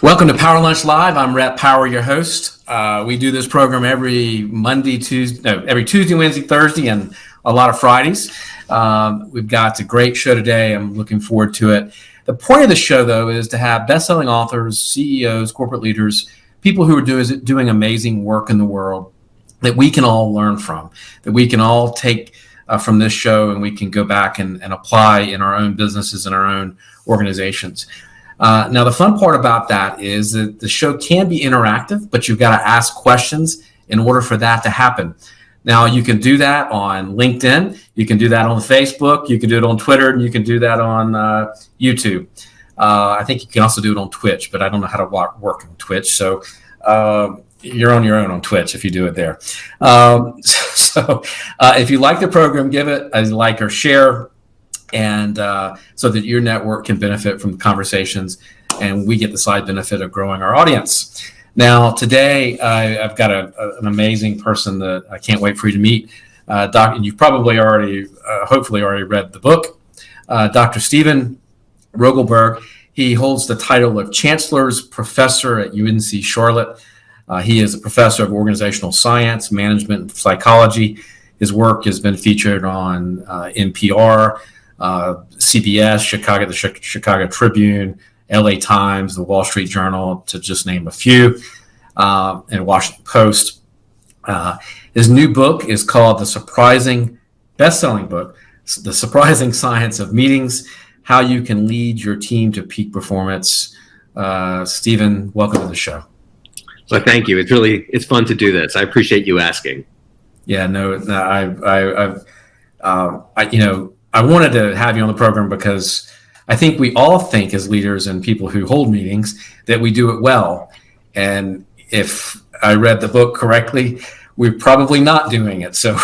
Welcome to Power Lunch Live. I'm Rep Power, your host. We do this program every Tuesday, Wednesday, Thursday, and a lot of Fridays. We've got a great show today. I'm looking forward to it. The point of the show, though, is to have best-selling authors, CEOs, corporate leaders, people who are doing amazing work in the world that we can all learn from, that we can all take from this show, and we can go back and apply in our own businesses and our own organizations. Now, the fun part about that is that the show can be interactive, but you've got to ask questions in order for that to happen. Now, you can do that on LinkedIn, you can do that on Facebook, you can do it on Twitter, and you can do that on YouTube. I think you can also do it on Twitch, but I don't know how to work on Twitch. So you're on your own on Twitch if you do it there. So if you like the program, give it a like or share, and so that your network can benefit from the conversations, and we get the side benefit of growing our audience. Now, today, I've got an amazing person that I can't wait for you to meet. And you've probably hopefully already read the book. Dr. Stephen Rogelberg. He holds the title of Chancellor's Professor at UNC Charlotte. He is a professor of organizational science, management, and psychology. His work has been featured on NPR, CBS, the Chicago Tribune, LA Times, the Wall Street Journal, to just name a few, and Washington Post. His new book is called best-selling book, The Surprising Science of Meetings, How You Can Lead Your Team to Peak Performance. Stephen, welcome to the show. Well, thank you. It's fun to do this. I appreciate you asking. Yeah, I wanted to have you on the program because I think we all think as leaders and people who hold meetings that we do it well. And if I read the book correctly, we're probably not doing it. So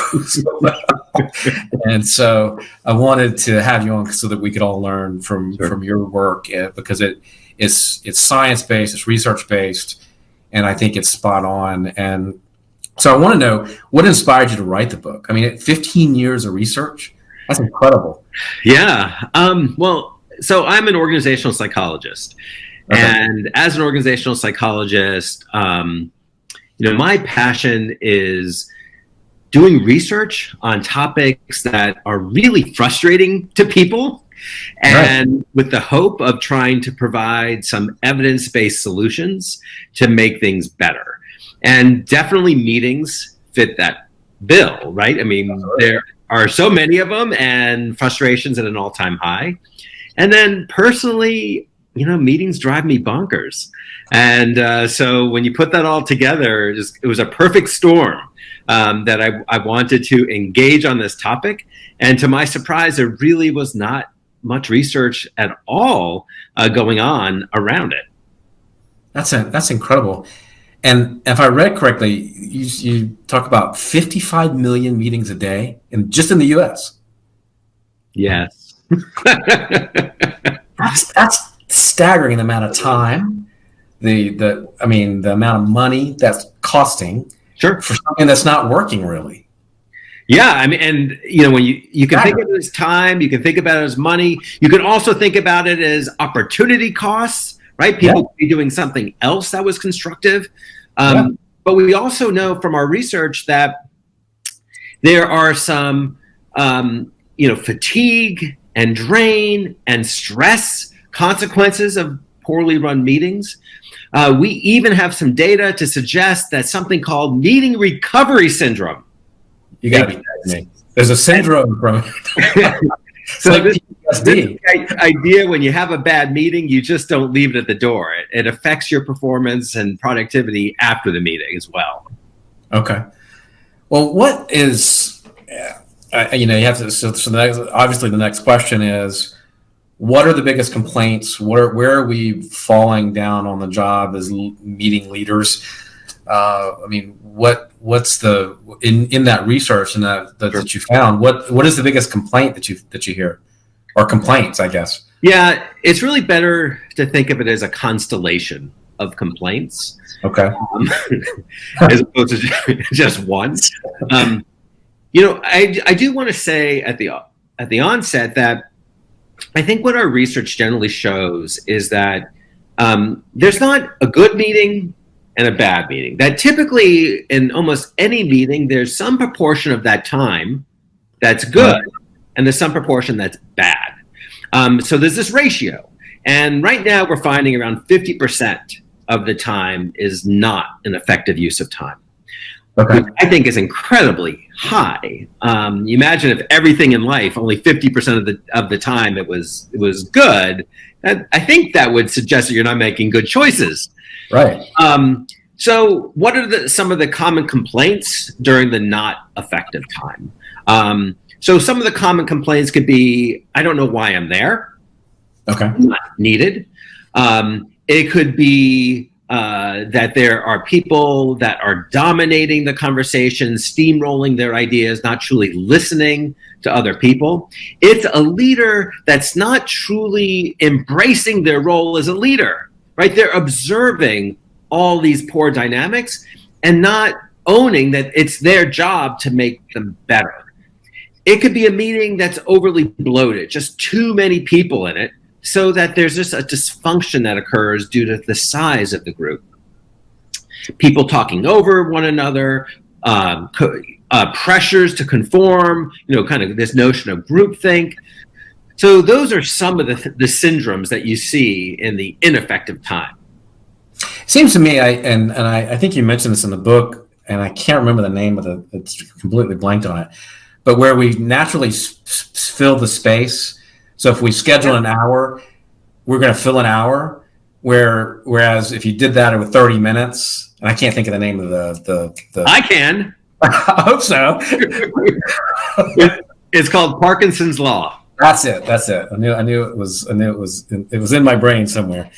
I wanted to have you on so that we could all learn from your work, because it's science-based, it's research-based, and I think it's spot on. And so I want to know, what inspired you to write the book? I mean, 15 years of research. That's incredible. Yeah. So I'm an organizational psychologist. Okay. And as an organizational psychologist, my passion is doing research on topics that are really frustrating to people, and with the hope of trying to provide some evidence-based solutions to make things better. And definitely meetings fit that bill, right? I mean, there are so many of them, and frustrations at an all-time high. And then personally, meetings drive me bonkers. And so when you put that all together, it was a perfect storm that I wanted to engage on this topic. And to my surprise, there really was not much research at all going on around it. That's incredible. And if I read correctly, you talk about 55 million meetings a day, just in the U.S. Yes. That's staggering, the amount of time, the amount of money that's costing for something that's not working really. Yeah, I mean, and when you can think of it as time, you can think about it as money, you can also think about it as opportunity costs. Right? People could be doing something else that was constructive. But we also know from our research that there are some, fatigue and drain and stress consequences of poorly run meetings. We even have some data to suggest that something called meeting recovery syndrome. You got to be kidding me. There's a syndrome from So this idea, when you have a bad meeting, you just don't leave it at the door. It affects your performance and productivity after the meeting as well. Okay. Well, what is, you have to, obviously the next question is, what are the biggest complaints? Where are we falling down on the job as meeting leaders? What's the in that research and that you found? What is the biggest complaint that you hear, or complaints, I guess? Yeah, it's really better to think of it as a constellation of complaints. Okay. As opposed to just one. I do want to say at the onset that I think what our research generally shows is that there's not a good meeting and a bad meeting. That typically in almost any meeting, there's some proportion of that time that's good, and there's some proportion that's bad. So there's this ratio. And right now we're finding around 50% of the time is not an effective use of time. Okay. Which I think is incredibly high. You imagine if everything in life, only 50% of the time it was good. I think that would suggest that you're not making good choices. Right. So what are some of the common complaints during the not effective time? So some of the common complaints could be, I don't know why I'm there. Okay. Not needed. It could be that there are people that are dominating the conversation, steamrolling their ideas, not truly listening to other people. It's a leader that's not truly embracing their role as a leader, right? They're observing all these poor dynamics and not owning that it's their job to make them better. It could be a meeting that's overly bloated, just too many people in it, so that there's just a dysfunction that occurs due to the size of the group. People talking over one another, pressures to conform, kind of this notion of groupthink. So those are some of the syndromes that you see in the ineffective time. It seems to me, I think you mentioned this in the book, and I can't remember the name of it's completely blanked on it, but where we naturally fill the space. So if we schedule an hour, we're going to fill an hour. Whereas if you did that with 30 minutes, and I can't think of the name of the I can. I hope so. It's called Parkinson's Law. That's it. I knew it was in my brain somewhere.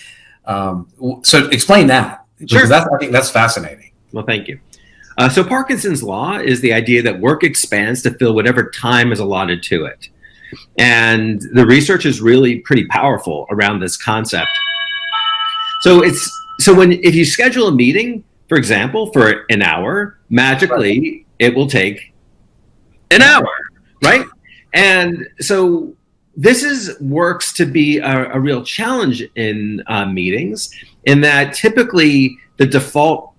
So explain that. Sure. Because I think that's fascinating. Well, thank you. So Parkinson's Law is the idea that work expands to fill whatever time is allotted to it. And the research is really pretty powerful around this concept. So if you schedule a meeting, for example, for an hour, magically it will take an hour, right? And so this works to be a real challenge in meetings, in that typically the default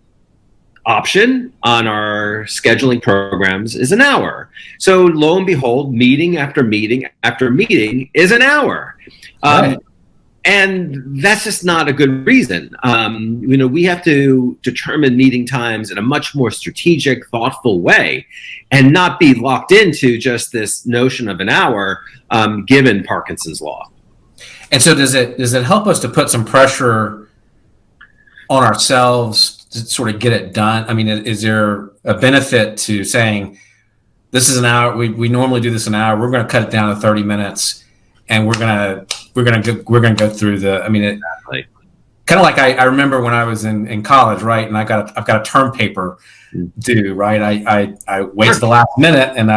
option on our scheduling programs is an hour. So lo and behold, meeting after meeting after meeting is an hour. Right. And that's just not a good reason. We have to determine meeting times in a much more strategic, thoughtful way, and not be locked into just this notion of an hour, given Parkinson's Law. And so does it help us to put some pressure on ourselves to sort of get it done? I mean, is there a benefit to saying, this is an hour, we normally do this an hour, we're going to cut it down to 30 minutes, and we're going to go through Exactly. Kind of like I remember when I was in college, right? And I've got a term paper due, right? I wait to the last minute, and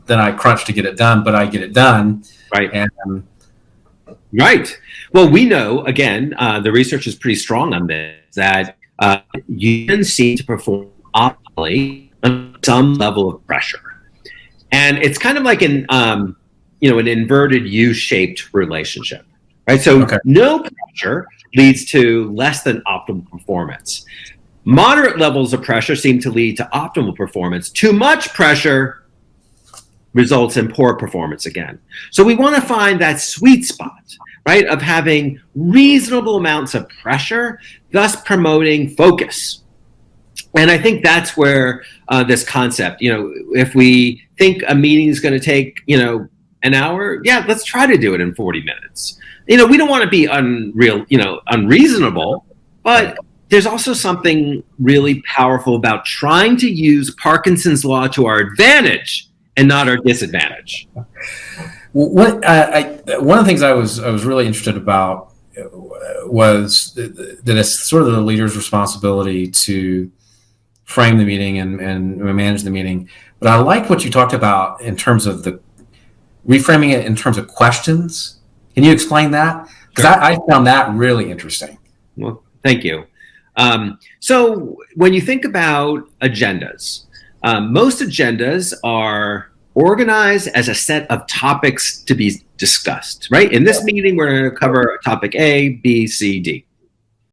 then I crunch to get it done, but I get it done. Right. And right. Well, we know, again, the research is pretty strong on this, that humans seem to perform optimally under some level of pressure. And it's kind of like an inverted U-shaped relationship, right? So No pressure leads to less than optimal performance. Moderate levels of pressure seem to lead to optimal performance. Too much pressure results in poor performance again. So we want to find that sweet spot, right, of having reasonable amounts of pressure, thus promoting focus. And I think that's where this concept, if we think a meeting is going to take, an hour, yeah, let's try to do it in 40 minutes. We don't want to be unreasonable, but there's also something really powerful about trying to use Parkinson's Law to our advantage and not our disadvantage. one of the things I was really interested about was that it's sort of the leader's responsibility to frame the meeting and manage the meeting. But I like what you talked about in terms of the reframing it in terms of questions. Can you explain that? Because I found that really interesting. Well, thank you. So when you think about agendas, most agendas are organized as a set of topics to be discussed, right? In this meeting, we're going to cover topic A, B, C, D.